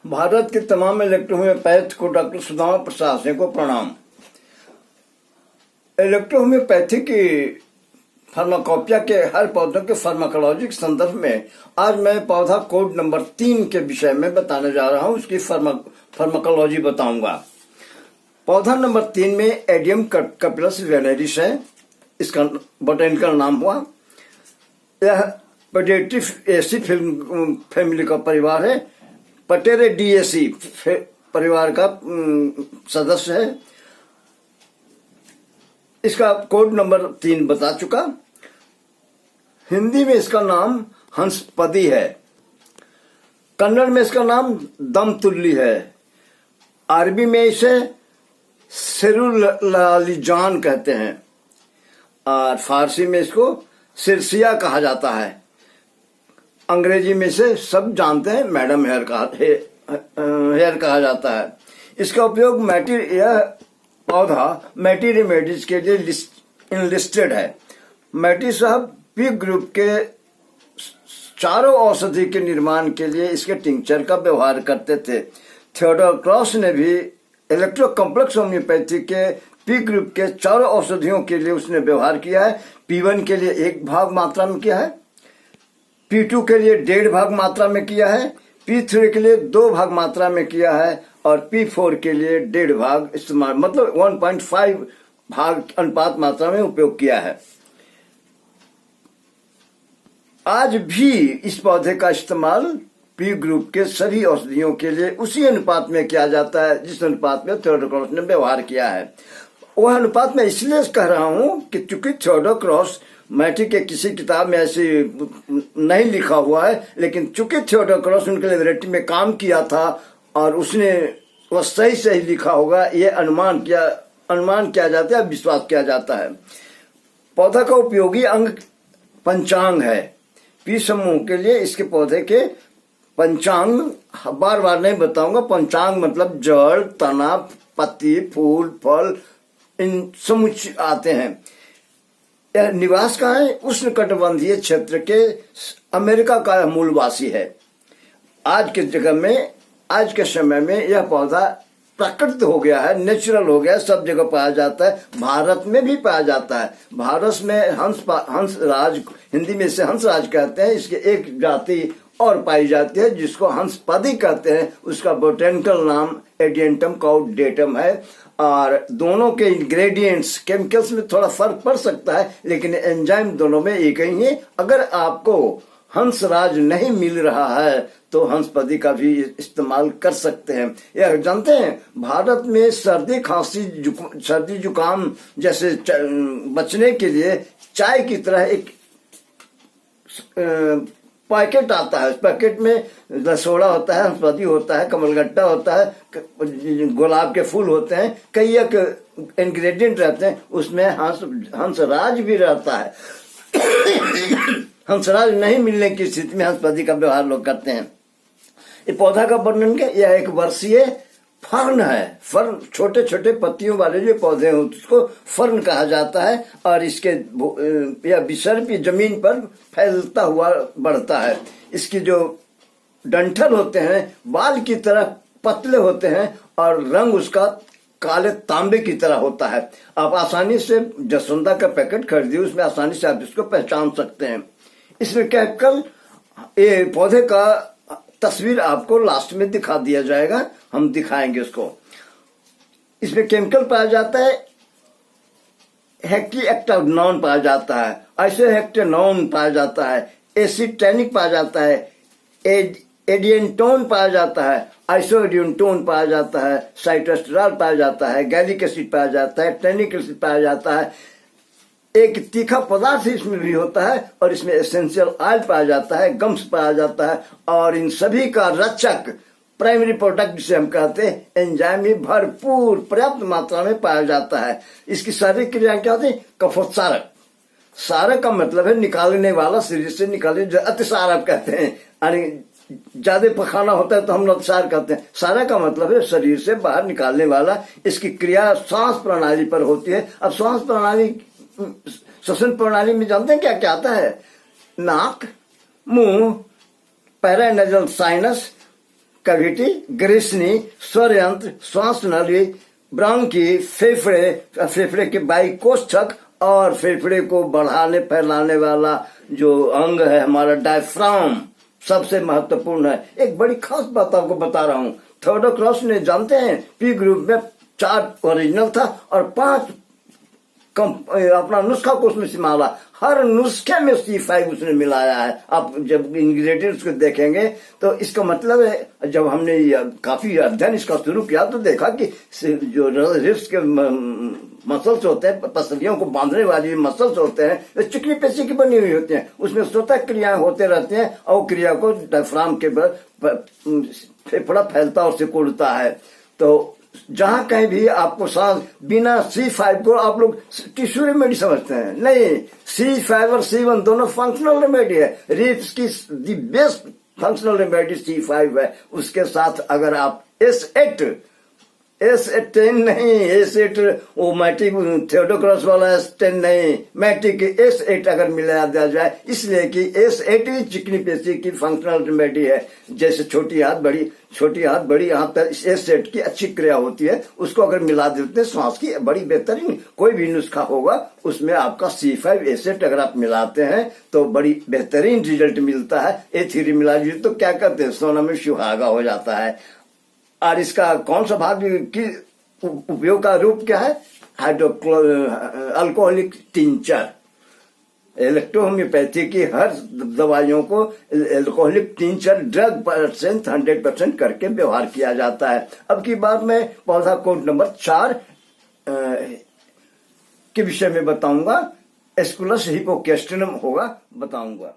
भारत के तमाम इलेक्ट्रोहोम्योपैथ को डॉक्टर सुदामा प्रसाद सिंह को प्रणाम। इलेक्ट्रोहोम्योपैथी की फार्माकोपिया के हर पौधों के फार्माकोलॉजी के संदर्भ में आज मैं पौधा कोड नंबर 3 के विषय में बताने जा रहा हूं। उसकी फार्माकोलॉजी बताऊंगा। पौधा नंबर 3 में एडियम कपिलस वेनेरिस है, इसका बोटेनिकल नाम हुआ। यह पेडेट्रीफेसी फैमिली का परिवार है। पटेरेडिएसी परिवार का सदस्य है। इसका कोड नंबर 3 बता चुका। हिंदी में इसका नाम हंसपदी है। कन्नड़ में इसका नाम दमतुल्ली है। अरबी में इसे सिरुलालीजान कहते हैं और फारसी में इसको सिरसिया कहा जाता है। अंग्रेजी में से सब जानते हैं मैडम हेयर कहा जाता है। इसका उपयोग यह पौधा मैटी रेमेडीज के लिए लिस्टेड है। मैटी साहब पी ग्रुप के चारों औषधि के निर्माण के लिए इसके टिंचर का व्यवहार करते थे। थियोडोर क्रॉस ने भी इलेक्ट्रो कॉम्प्लेक्स होम्योपैथी के पी ग्रुप के चारों औषधियों के लिए उसने व्यवहार किया है। P1 के लिए 1 भाग मात्रा में किया है, P2 के लिए 1.5 भाग मात्रा में किया है, P3 के लिए 2 भाग मात्रा में किया है और P4 के लिए 1.5 भाग इस्तेमाल मतलब 1.5 भाग अनुपात मात्रा में उपयोग किया है। आज भी इस पौधे का इस्तेमाल पी ग्रुप के सभी औषधियों के लिए उसी अनुपात में किया जाता है जिस अनुपात में थियोडोर क्रॉस ने व्यवहार किया है। वह अनुपात मैं इसलिए कह रहा हूं कि चूंकि थियोडोर क्रॉस मैटी के किसी किताब में ऐसे नहीं लिखा हुआ है, लेकिन चूंकि थियोडोर क्रॉस उनके लेबोरेटरी में काम किया था और उसने वह सही लिखा होगा, ये अनुमान किया जाता है, विश्वास किया जाता है। पौधा का उपयोगी अंग पंचांग है। पी समूह के लिए इसके पौधे के पंचांग बार बार नहीं बताऊंगा। पंचांग मतलब जड़, तना, पत्ती, फूल, फल, इन समुच आते हैं। यह निवास का है उष्ण कटिबंधीय क्षेत्र के अमेरिका का मूलवासी है। आज के समय में यह पौधा प्राकृतिक हो गया है, नेचुरल हो गया है, सब जगह पाया जाता है। भारत में भी पाया जाता है। भारत में हंसराज, हिंदी में इसे हंसराज कहते हैं। इसकी एक जाति और पाई जाती है जिसको हंसपदी कहते हैं। उसका बोटेनिकल नाम एडियंटम कॉर्डेटम है और दोनों के इंग्रेडिएंट्स केमिकल्स में थोड़ा फर्क पड़ सकता है, लेकिन एंजाइम दोनों में एक ही है। अगर आपको हंसराज नहीं मिल रहा है तो हंसपदी का भी इस्तेमाल कर सकते हैं। यह जानते हैं भारत में सर्दी खांसी सर्दी जुकाम जैसे बचने के लिए चाय की तरह एक पैकेट आता है। उस पैकेट में रसोड़ा होता है, हंसपदी होता है, कमलगट्टा होता है, गुलाब के फूल होते हैं, कई एक इंग्रेडिएंट रहते हैं। उसमें हंसराज भी रहता है। हंसराज नहीं मिलने की स्थिति में हंसपदी का व्यवहार लोग करते हैं। ये पौधा का वर्णन क्या, यह एक वर्षीय फर्न है। फर्न छोटे छोटे पत्तियों वाले जो पौधे होते हैं उसको फर्न कहा जाता है और इसके यह विसर्पी जमीन पर फैलता हुआ बढ़ता है। इसकी जो डंठल होते हैं बाल की तरह पतले होते हैं और रंग उसका काले तांबे की तरह होता है। आप आसानी से जसवंता का पैकेट खरीदिए, उसमें आसानी से आप इसको पहचान सकते हैं। इसमें केमिकल ये पौधे का तस्वीर आपको लास्ट में दिखा दिया जाएगा, हम दिखाएंगे उसको। इसमें केमिकल पाया जाता है, हेक्टिएक्टानॉन पाया जाता है, आइसोहेक्टेनॉन पाया जाता है, एसिटेनिक पाया जाता है, एडियंटोन पाया जाता है, आइसोएडियंटोन पाया जाता है, साइटोस्टेरॉल पाया जाता है, गैलिक एसिड पाया जाता है, टैनिक एसिड पाया जाता है। एक तीखा पदार्थ इसमें भी होता है और इसमें एसेंशियल ऑयल पाया जाता है, गम्स पाया जाता है और इन सभी का रचक प्राइमरी प्रोडक्ट जिसे हम कहते हैं एंजाइम भी भरपूर पर्याप्त मात्रा में पाया जाता है। इसकी शारीरिक क्रिया क्या होती है, कफोत्सारक। सारक का मतलब है निकालने वाला, शरीर से निकाले, अतिसार आप कहते हैं, यानी ज्यादा पखाना होता है तो हम लोग अतिसार कहते हैं। सारक का मतलब है शरीर से बाहर निकालने वाला। इसकी क्रिया श्वास प्रणाली पर होती है। अब श्वास प्रणाली, श्वसन प्रणाली में जानते हैं क्या क्या आता है, नाक, मुंह, पैरानेजल साइनस, कैविटी, ग्रीसनी, स्वरयंत्र, श्वास नली, ब्रांकी, फेफड़े के बाई कोष्ठक और फेफड़े को बढ़ाने फैलाने वाला जो अंग है हमारा डायफ्राम सबसे महत्वपूर्ण है। एक बड़ी खास बात आपको बता रहा हूं, थियोडोर क्रॉस ने जानते हैं पी ग्रुप में 4 ओरिजिनल था और 5 अपना नुस्खा को उसमें से माला, हर नुस्खे में C5 उसने मिलाया है। आप जब इंग्रेडिएंट्स को देखेंगे तो इसका मतलब है, जब हमने काफी अध्ययन इसका शुरू किया तो देखा कि जो रिब्स के मसल्स होते हैं, पसलियों को बांधने वाली मसल्स होते हैं, वे चिकनी पेशी की बनी हुई होती हैं, उसमें स्वतः क्रियाएं होते रहते हैं और क्रिया को डायफ्राम के फेफड़ा फैलता और सिकुड़ता है। तो जहां कहीं भी आपको सांस बिना C5 को आप लोग टिश्यू रेमेडी समझते हैं, नहीं, C5 और C1 दोनों फंक्शनल रेमेडी है। रिब्स की the best functional remedy C5 है। उसके साथ अगर आप S10 नहीं, S8 वो मैट्रिक थियोडोर क्रॉस वाला S10 नहीं, मैट्रिक S8 अगर मिला दिया जाए, इसलिए कि S8 ही चिकनी पेशी की फंक्शनल रेमेडी है। जैसे छोटी हाथ बड़ी हाथ तक S8 की अच्छी क्रिया होती है, उसको अगर मिला देते हैं श्वास की बड़ी बेहतरीन कोई भी नुस्खा होगा उसमें आपका C5 S8 अगर आप मिलाते हैं तो बड़ी बेहतरीन रिजल्ट मिलता है। A3 मिला दीजिए तो क्या कहते हैं, सोना में सुहागा हो जाता है। और इसका कौन सा भाग की उपयोग का रूप क्या है, अल्कोहलिक टिंचर। इलेक्ट्रोहोम्योपैथी की हर दवाइयों को अल्कोहलिक टिंचर ड्रग परसेंट 100% करके व्यवहार किया जाता है। अब की बात मैं पौधा कोड नंबर 4 के विषय में बताऊंगा, एस्कुलस हिपोकैस्ट्रियम होगा बताऊंगा।